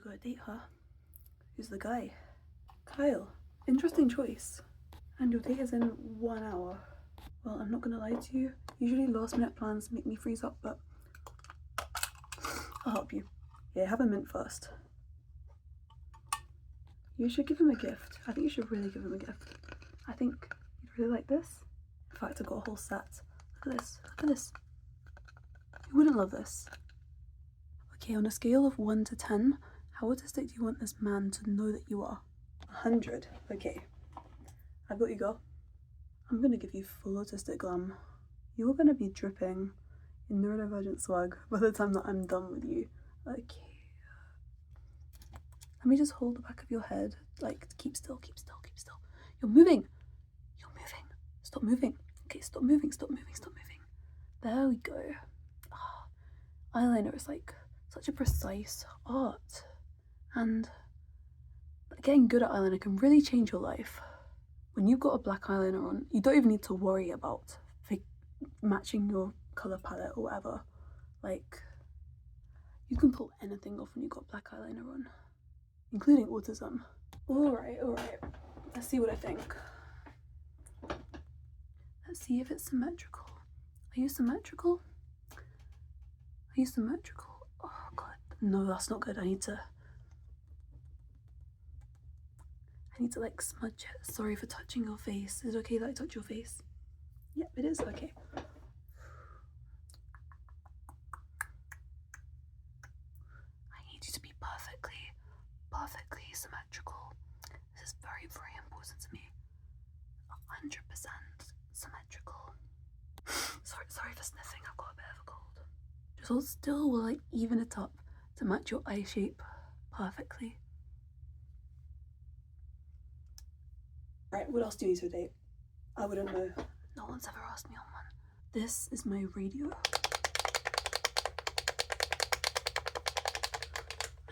You got a date, huh? Who's the guy? Kyle. Interesting choice. And your date is in 1 hour. Well, I'm not gonna lie to you. Usually last minute plans make me freeze up, but I'll help you. Yeah, have a mint first. You should give him a gift. I think you should really give him a gift. I think you'd really like this. In fact, I got a whole set. Look at this. Look at this. You wouldn't love this. Okay, on a scale of 1 to 10, how autistic do you want this man to know that you are? 100. Okay. I've got you, girl. I'm gonna give you full autistic glam. You're gonna be dripping in neurodivergent swag by the time that I'm done with you. Okay. Let me just hold the back of your head. Like, keep still, keep still, keep still. You're moving. You're moving. Stop moving. Okay, stop moving, stop moving, stop moving. There we go. Oh, eyeliner is like such a precise art. And getting good at eyeliner can really change your life. When you've got a black eyeliner on, you don't even need to worry about matching your colour palette or whatever. Like, you can pull anything off when you've got black eyeliner on, including autism. Alright. Let's see what I think. Let's see if it's symmetrical. Are you symmetrical? Are you symmetrical? Oh god. No, that's not good. I need to like smudge it. Sorry for touching your face. Is it okay that I touch your face? Yep, it is. Okay. I need you to be perfectly symmetrical. This is very, very important to me. 100% symmetrical. Sorry for sniffing. I've got a bit of a cold. Just hold still while I even it up to match your eye shape perfectly. Right, what else do you need to date? I wouldn't know. No one's ever asked me on one. This is my radio.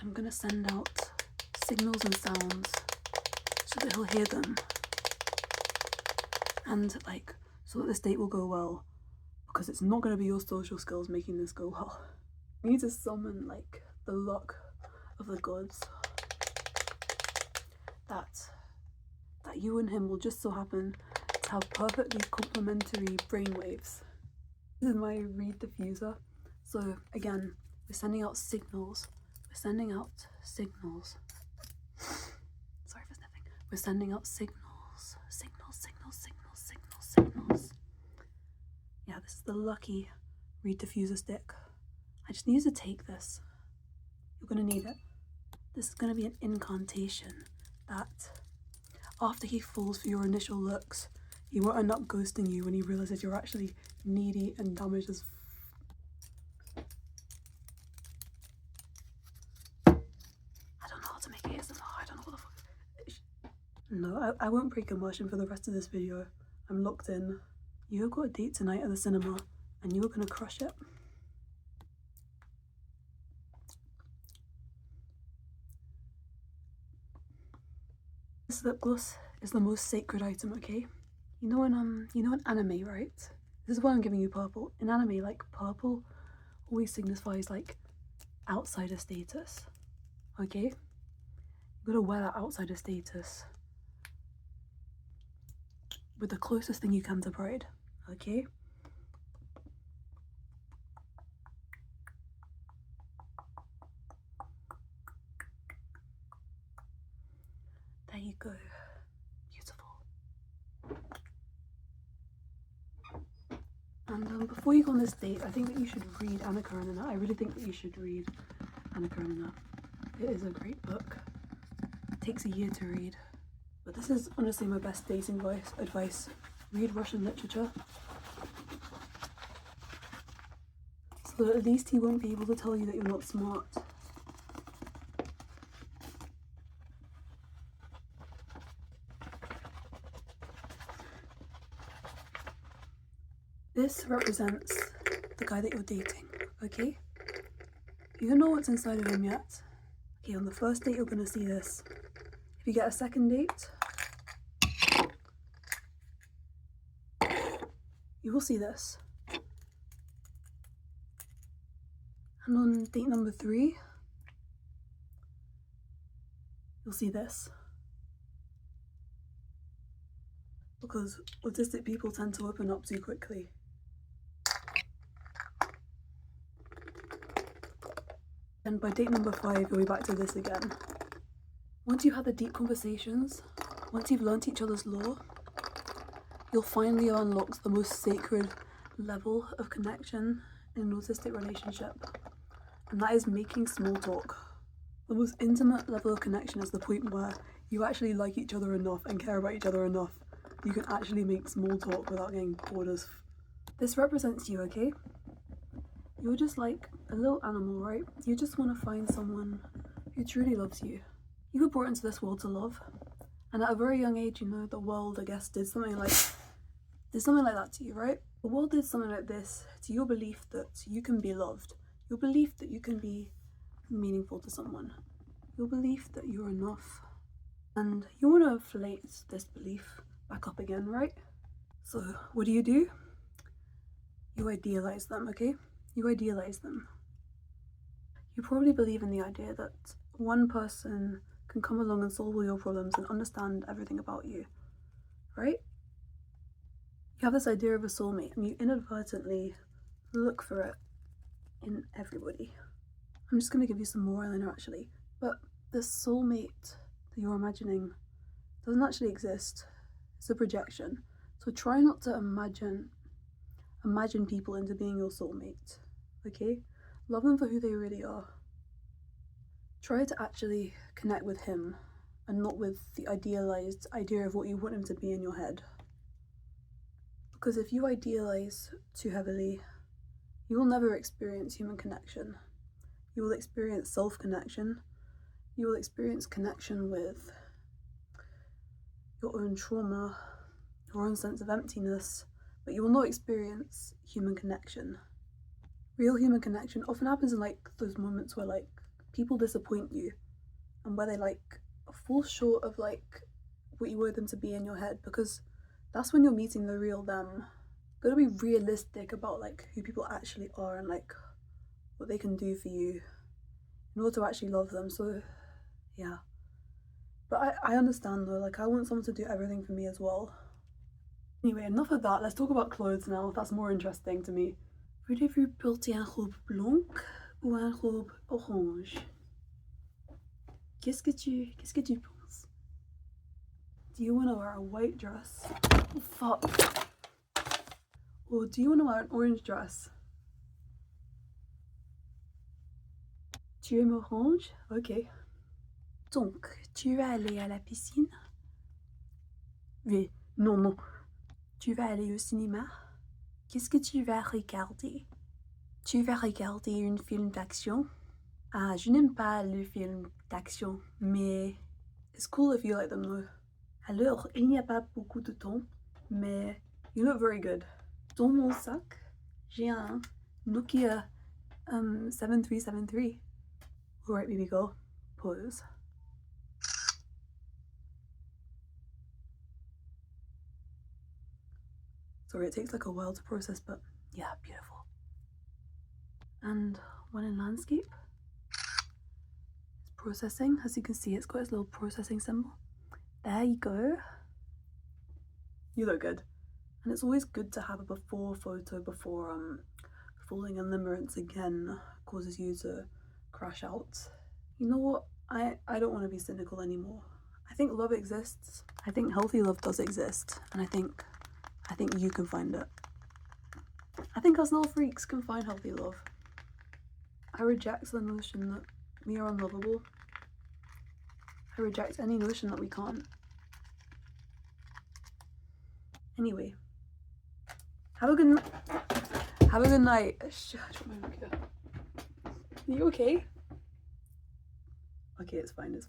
I'm gonna send out signals and sounds so that he'll hear them. And like, so that this date will go well. Because it's not gonna be your social skills making this go well. You need to summon like the luck of the gods. That you and him will just so happen to have perfectly complementary brainwaves. This is my reed diffuser. So again, we're sending out signals. We're sending out signals. Sorry for sniffing. We're sending out signals. Signals. Yeah, this is the lucky reed diffuser stick. I just need you to take this. You're gonna need it. This is gonna be an incantation that after he falls for your initial looks, he won't end up ghosting you when he realizes you're actually needy and damaged as I don't know how to make ASMR. I don't know what the fuck. No, I won't break immersion for the rest of this video. I'm locked in. You've got a date tonight at the cinema and you're gonna crush it. This lip gloss is the most sacred item, okay? You know in anime, right? This is why I'm giving you purple. In anime, like, purple always signifies like outsider status, okay? You gotta wear that outsider status with the closest thing you can to pride, okay? There you go. Beautiful. And before you go on this date, I think that you should read Anna Karenina. I really think that you should read Anna Karenina. It is a great book. It takes a year to read. But this is honestly my best dating advice. Read Russian literature. So that at least he won't be able to tell you that you're not smart. This represents the guy that you're dating, okay? You don't know what's inside of him yet. Okay, on the first date you're gonna see this. If you get a second date, you will see this. And on date number 3, you'll see this. Because autistic people tend to open up too quickly. And by date number 5, you'll be back to this again. Once you've had the deep conversations, once you've learnt each other's lore, you'll finally unlock the most sacred level of connection in an autistic relationship. And that is making small talk. The most intimate level of connection is the point where you actually like each other enough and care about each other enough. You can actually make small talk without getting bored as This represents you, okay? You're just like a little animal, right? You just want to find someone who truly loves you. You were brought into this world to love. And at a very young age, you know, the world, I guess, did something like that to you, right? The world did something like this to your belief that you can be loved. Your belief that you can be meaningful to someone. Your belief that you're enough. And you want to inflate this belief back up again, right? So what do? You idealize them, okay? You idealize them. You probably believe in the idea that one person can come along and solve all your problems and understand everything about you, right? You have this idea of a soulmate and you inadvertently look for it in everybody. I'm just going to give you some more eyeliner actually, but this soulmate that you're imagining doesn't actually exist. It's a projection. So try not to imagine people into being your soulmate, okay? Love them for who they really are. Try to actually connect with him and not with the idealized idea of what you want him to be in your head. Because if you idealize too heavily, you will never experience human connection. You will experience self-connection. You will experience connection with your own trauma, your own sense of emptiness, but you will not experience human connection. Real human connection often happens in like those moments where like people disappoint you and where they like fall short of like what you want them to be in your head, because that's when you're meeting the real them. Gotta be realistic about like who people actually are and like what they can do for you in order to actually love them. So yeah, but I understand though, like I want someone to do everything for me as well. Anyway, enough of that, let's talk about clothes now. That's more interesting to me. Voulez-vous porter un robe blanc ou un robe orange? Qu'est-ce que tu penses? Do you want to wear a white dress? Oh, fuck. Or do you want to wear an orange dress? Tu aimes orange? Ok. Donc, tu vas aller à la piscine? Oui, non. Tu vas aller au cinéma? Qu'est-ce que tu vas regarder? Tu vas regarder un film d'action? Ah, je n'aime pas le film d'action, mais it's cool if you like them though. Alors, il n'y a pas beaucoup de temps, mais you look very good. Dans mon sac, j'ai un Nokia 7373. Alright, baby girl, pause. Sorry, it takes like a while to process, but yeah, beautiful. And one in landscape. It's processing. As you can see, it's got its little processing symbol. There you go. You look good. And it's always good to have a before photo before falling in limerence again causes you to crash out. You know what? I don't want to be cynical anymore. I think love exists. I think healthy love does exist. And I think you can find it. I think us little freaks can find healthy love. I reject the notion that we are unlovable. I reject any notion that we can't. Anyway, have a good night. Are you okay? Okay, it's fine.